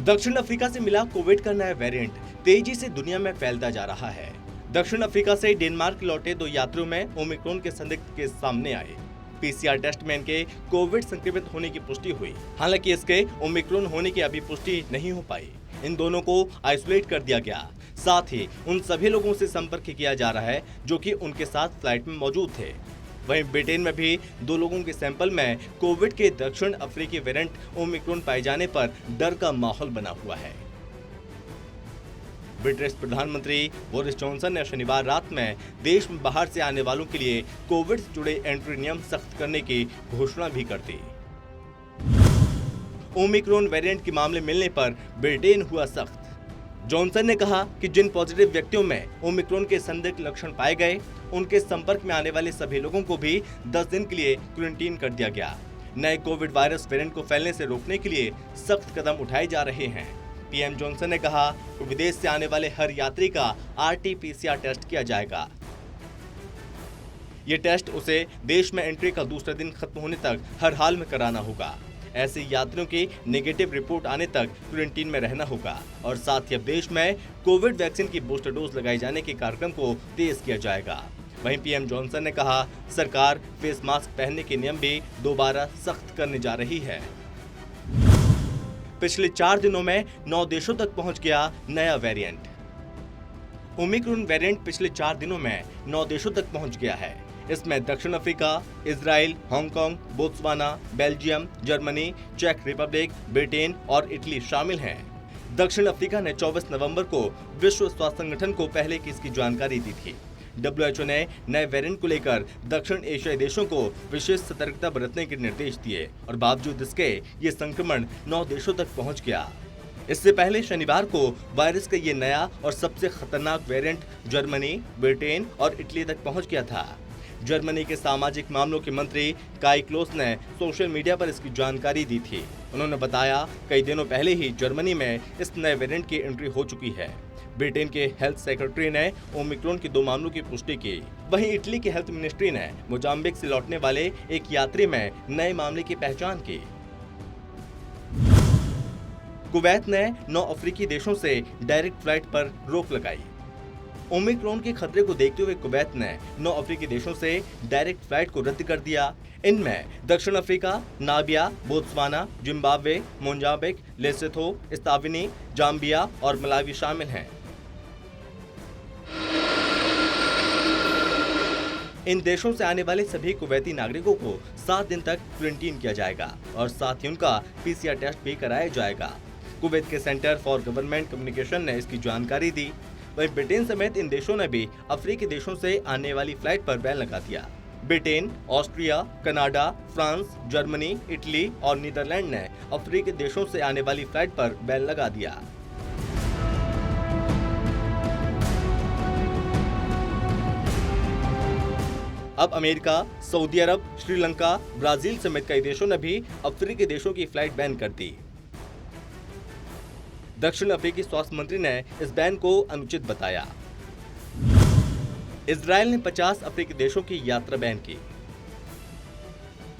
दक्षिण अफ्रीका से मिला कोविड का नया वेरिएंट तेजी से दुनिया में फैलता जा रहा है। दक्षिण अफ्रीका से डेनमार्क लौटे 2 यात्रियों में ओमिक्रॉन के संदिग्ध केस सामने आए। पीसीआर टेस्ट में इनके कोविड संक्रमित होने की पुष्टि हुई। हालांकि इसके ओमिक्रॉन होने की अभी पुष्टि नहीं हो पाई। इन दोनों को आइसोलेट कर दिया गया। साथ ही उन सभी लोगों से संपर्क किया जा रहा है जो कि उनके साथ फ्लाइट में मौजूद थे। वहीं ब्रिटेन में भी 2 लोगों के सैंपल में कोविड के दक्षिण अफ्रीकी वेरिएंट ओमिक्रॉन पाए जाने पर डर का माहौल बना हुआ है। ब्रिटिश प्रधानमंत्री बोरिस जॉनसन ने शनिवार रात में देश में बाहर से आने वालों के लिए कोविड से जुड़े एंट्री नियम सख्त करने की घोषणा भी कर दी। ओमिक्रॉन वेरिएंट के मामले मिलने पर ब्रिटेन हुआ सख्त। जॉनसन ने कहा कि जिन पॉजिटिव व्यक्तियों में ओमिक्रॉन के संदिग्ध लक्षण पाए गए, उनके संपर्क में आने वाले सभी लोगों को भी 10 दिन के लिए क्वारंटीन कर दिया गया। नए कोविड वायरस वेरिएंट को फैलने से रोकने के लिए सख्त कदम उठाए जा रहे हैं। पीएम जॉनसन ने कहा कि विदेश से आने वाले हर यात्री का RT-PCR टेस्ट किया जाएगा। ये टेस्ट उसे देश में एंट्री का दूसरा दिन खत्म होने तक हर हाल में कराना होगा। ऐसे यात्रियों की नेगेटिव रिपोर्ट आने तक क्वारंटीन में रहना होगा और साथ ही अब देश में कोविड वैक्सीन की बूस्टर डोज लगाए जाने के कार्यक्रम को तेज किया जाएगा। वहीं पीएम जॉनसन ने कहा, सरकार फेस मास्क पहनने के नियम भी दोबारा सख्त करने जा रही है। पिछले 4 दिनों में 9 देशों तक पहुंच गया नया वेरिएंट। ओमिक्रॉन वेरिएंट पिछले 4 दिनों में 9 देशों तक पहुंच गया है। इसमें दक्षिण Africa, Israel, Hong Kong, Botswana, Belgium, Germany, चेक रिपब्लिक, ब्रिटेन और इटली शामिल हैं। दक्षिण अफ्रीका ने 24 नवंबर को विश्व स्वास्थ्य संगठन को पहले की इसकी जानकारी दी थी। WHO ने नए वेरिएंट को लेकर दक्षिण एशियाई देशों को विशेष सतर्कता बरतने के निर्देश दिए और बावजूद इसके ये संक्रमण 9 देशों तक पहुंच गया। इससे पहले शनिवार को वायरस का ये नया और सबसे खतरनाक वेरिएंट जर्मनी, ब्रिटेन और इटली तक पहुंच गया था। जर्मनी के सामाजिक मामलों के मंत्री काई क्लोस ने सोशल मीडिया पर इसकी जानकारी दी थी। उन्होंने बताया, कई दिनों पहले ही जर्मनी में इस नए वेरिएंट की एंट्री हो चुकी है। ब्रिटेन के हेल्थ सेक्रेटरी ने ओमिक्रॉन के 2 मामलों की पुष्टि की। वहीं इटली की हेल्थ मिनिस्ट्री ने मोजाम्बिक से लौटने वाले एक यात्री में नए मामले की पहचान की। कुवैत ने 9 अफ्रीकी देशों से डायरेक्ट फ्लाइट पर रोक लगाई। ओमिक्रॉन के खतरे को देखते हुए कुवैत ने 9 अफ्रीकी देशों से डायरेक्ट फ्लाइट को रद्द कर दिया। इनमें दक्षिण Africa, Namibia, Botswana, Zimbabwe, Mozambique, Lesotho, Eswatini, Zambia और मलावी शामिल हैं। इन देशों से आने वाले सभी कुवैती नागरिकों को 7 दिन तक क्वारंटीन किया जाएगा और साथ ही उनका PCR टेस्ट भी कराया जाएगा। कुवैत के सेंटर फॉर गवर्नमेंट कम्युनिकेशन ने इसकी जानकारी दी। वहीं ब्रिटेन समेत इन देशों ने भी अफ्रीकी देशों से आने वाली फ्लाइट पर बैन लगा दिया। Britain, Austria, Canada, France, Germany, Italy और नीदरलैंड ने अफ्रीकी देशों से आने वाली फ्लाइट पर बैन लगा दिया। अब अमेरिका, सऊदी अरब, श्रीलंका, ब्राजील समेत कई देशों ने भी अफ्रीकी देशों की फ्लाइट बैन कर दी। दक्षिण अफ्रीकी स्वास्थ्य मंत्री ने इस बैन को अनुचित बताया। इजराइल ने 50 अफ्रीकी देशों की यात्रा बैन की।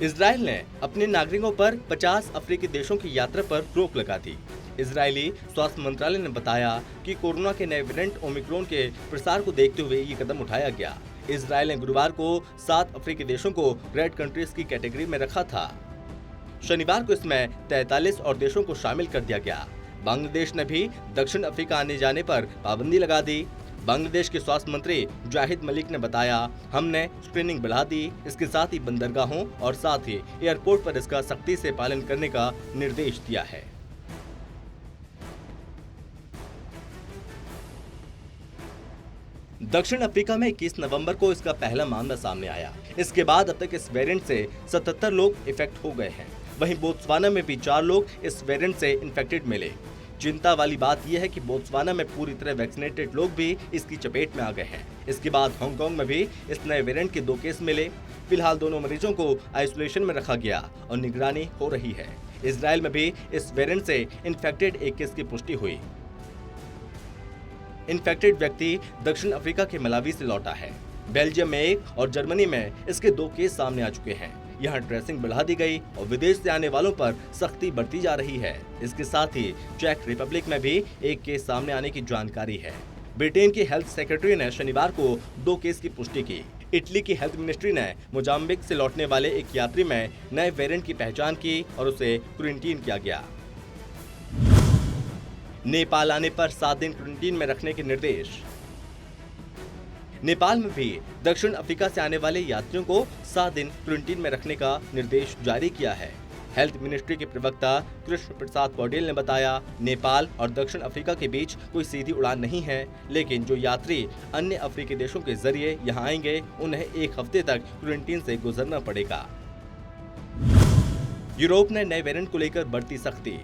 इजराइल ने अपने नागरिकों पर 50 अफ्रीकी देशों की यात्रा पर रोक लगा दी। इजरायली स्वास्थ्य मंत्रालय ने बताया कि कोरोना के नए वेरिएंट ओमिक्रॉन के प्रसार को देखते हुए ये कदम उठाया गया। इजराइल ने गुरुवार को 7 अफ्रीकी देशों को रेड कंट्रीज की कैटेगरी में रखा था। शनिवार को इसमें 43 और देशों को शामिल कर दिया गया। बांग्लादेश ने भी दक्षिण अफ्रीका आने जाने पर पाबंदी लगा दी। बांग्लादेश के स्वास्थ्य मंत्री जाहिद मलिक ने बताया, हमने स्क्रीनिंग बढ़ा दी। इसके साथ ही बंदरगाहों और साथ ही एयरपोर्ट पर इसका सख्ती से पालन करने का निर्देश दिया है। दक्षिण अफ्रीका में 21 नवंबर को इसका पहला मामला सामने आया। इसके बाद अब तक इस वेरिएंट से 77 लोग इफेक्ट हो गए हैं। वहीं बोत्सवाना में भी 4 लोग इस वेरिएंट से इन्फेक्टेड मिले। चिंता वाली बात यह है कि बोत्सवाना में पूरी तरह वैक्सीनेटेड लोग भी इसकी चपेट में आ गए हैं। इसके बाद हांगकांग में भी इस नए वेरिएंट के 2 केस मिले। फिलहाल दोनों मरीजों को आइसोलेशन में रखा गया और निगरानी हो रही है। इजराइल में भी इस वेरिएंट से इन्फेक्टेड एक केस की पुष्टि हुई। इन्फेक्टेड व्यक्ति दक्षिण अफ्रीका के मलावी से लौटा है। बेल्जियम में 1 और जर्मनी में इसके 2 केस सामने आ चुके हैं। यहाँ ट्रेसिंग बढ़ा दी गई और विदेश से आने वालों पर सख्ती बरती जा रही है। इसके साथ ही चेक रिपब्लिक में भी एक केस सामने आने की जानकारी है। ब्रिटेन की हेल्थ सेक्रेटरी ने शनिवार को 2 केस की पुष्टि की। इटली की हेल्थ मिनिस्ट्री ने मोजाम्बिक से लौटने वाले एक यात्री में नए वेरिएंट की पहचान की और उसे क्वारंटीन किया गया। नेपाल आने पर 7 दिन क्वारंटीन में रखने के निर्देश। नेपाल में भी दक्षिण अफ्रीका से आने वाले यात्रियों को 7 दिन क्वारंटीन में रखने का निर्देश जारी किया है। हेल्थ मिनिस्ट्री के प्रवक्ता कृष्ण प्रसाद पौडेल ने बताया, नेपाल और दक्षिण अफ्रीका के बीच कोई सीधी उड़ान नहीं है, लेकिन जो यात्री अन्य अफ्रीकी देशों के जरिए यहां आएंगे उन्हें 1 हफ्ते तक क्वारंटीन से गुजरना पड़ेगा। यूरोप ने नए वेरिएंट को लेकर बरती सख्ती।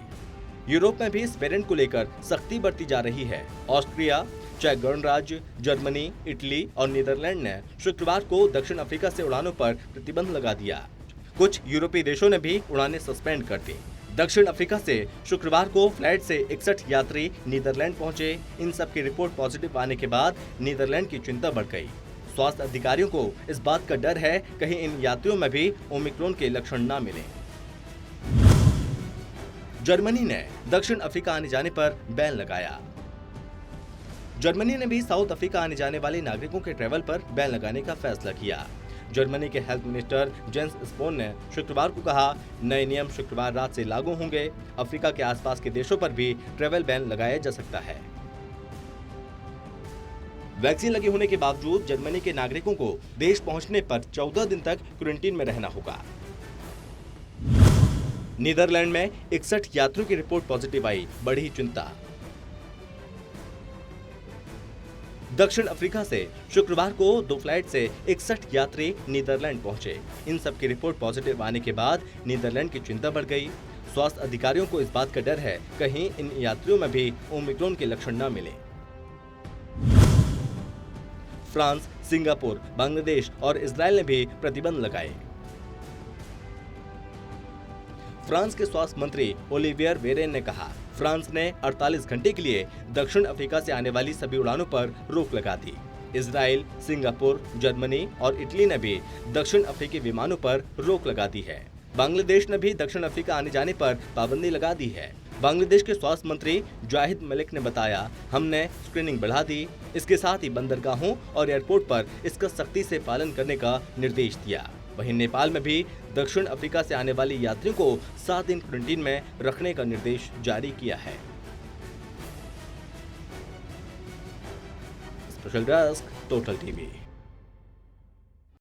यूरोप में भी इस वेरिएंट को लेकर सख्ती बरती जा रही है। ऑस्ट्रिया, चेक गणराज्य, जर्मनी, इटली और नीदरलैंड ने शुक्रवार को दक्षिण अफ्रीका से उड़ानों पर प्रतिबंध लगा दिया। कुछ यूरोपीय देशों ने भी उड़ानें सस्पेंड कर दी। दक्षिण अफ्रीका से शुक्रवार को फ्लाइट से 61 यात्री नीदरलैंड पहुंचे। इन सब की रिपोर्ट पॉजिटिव आने के बाद नीदरलैंड की चिंता बढ़ गई। स्वास्थ्य अधिकारियों को इस बात का डर है कहीं इन यात्रियों में भी ओमिक्रॉन के लक्षण न मिले। जर्मनी ने दक्षिण अफ्रीका आने जाने पर बैन लगाया। जर्मनी ने भी साउथ अफ्रीका आने जाने वाले नागरिकों के ट्रैवल पर बैन लगाने का फैसला किया। जर्मनी के हेल्थ मिनिस्टर जेंस स्पोन ने शुक्रवार को कहा, नए नियम शुक्रवार रात से लागू होंगे। अफ्रीका के आसपास के देशों पर भी ट्रैवल बैन लगाया जा सकता है। वैक्सीन लगे होने के बावजूद जर्मनी के नागरिकों को देश पहुंचने पर 14 दिन तक क्वारंटीन में रहना होगा। नीदरलैंड में 61 यात्रियों की रिपोर्ट पॉजिटिव आई, बढ़ी चिंता। दक्षिण अफ्रीका से शुक्रवार को 2 फ्लाइट से 61 यात्री नीदरलैंड पहुंचे। इन सब की रिपोर्ट पॉजिटिव आने के बाद नीदरलैंड की चिंता बढ़ गई। स्वास्थ्य अधिकारियों को इस बात का डर है कहीं इन यात्रियों में भी ओमिक्रॉन के लक्षण न मिले। फ्रांस, सिंगापुर, बांग्लादेश और इजराइल ने भी प्रतिबंध लगाए। फ्रांस के स्वास्थ्य मंत्री ओलिवियर वेरेन ने कहा, फ्रांस ने 48 घंटे के लिए दक्षिण अफ्रीका से आने वाली सभी उड़ानों पर रोक लगा दी। इजराइल, सिंगापुर, जर्मनी और इटली ने भी दक्षिण अफ्रीकी विमानों पर रोक लगा दी है। बांग्लादेश ने भी दक्षिण अफ्रीका आने जाने पर पाबंदी लगा दी है। बांग्लादेश के स्वास्थ्य मंत्री जाहिद मलिक ने बताया, हमने स्क्रीनिंग बढ़ा दी। इसके साथ ही बंदरगाहों और एयरपोर्ट पर इसका सख्ती से पालन करने का निर्देश दिया। वहीं नेपाल में भी दक्षिण अफ्रीका से आने वाले यात्रियों को 7 दिन क्वारंटीन में रखने का निर्देश जारी किया है। Special desk, total TV.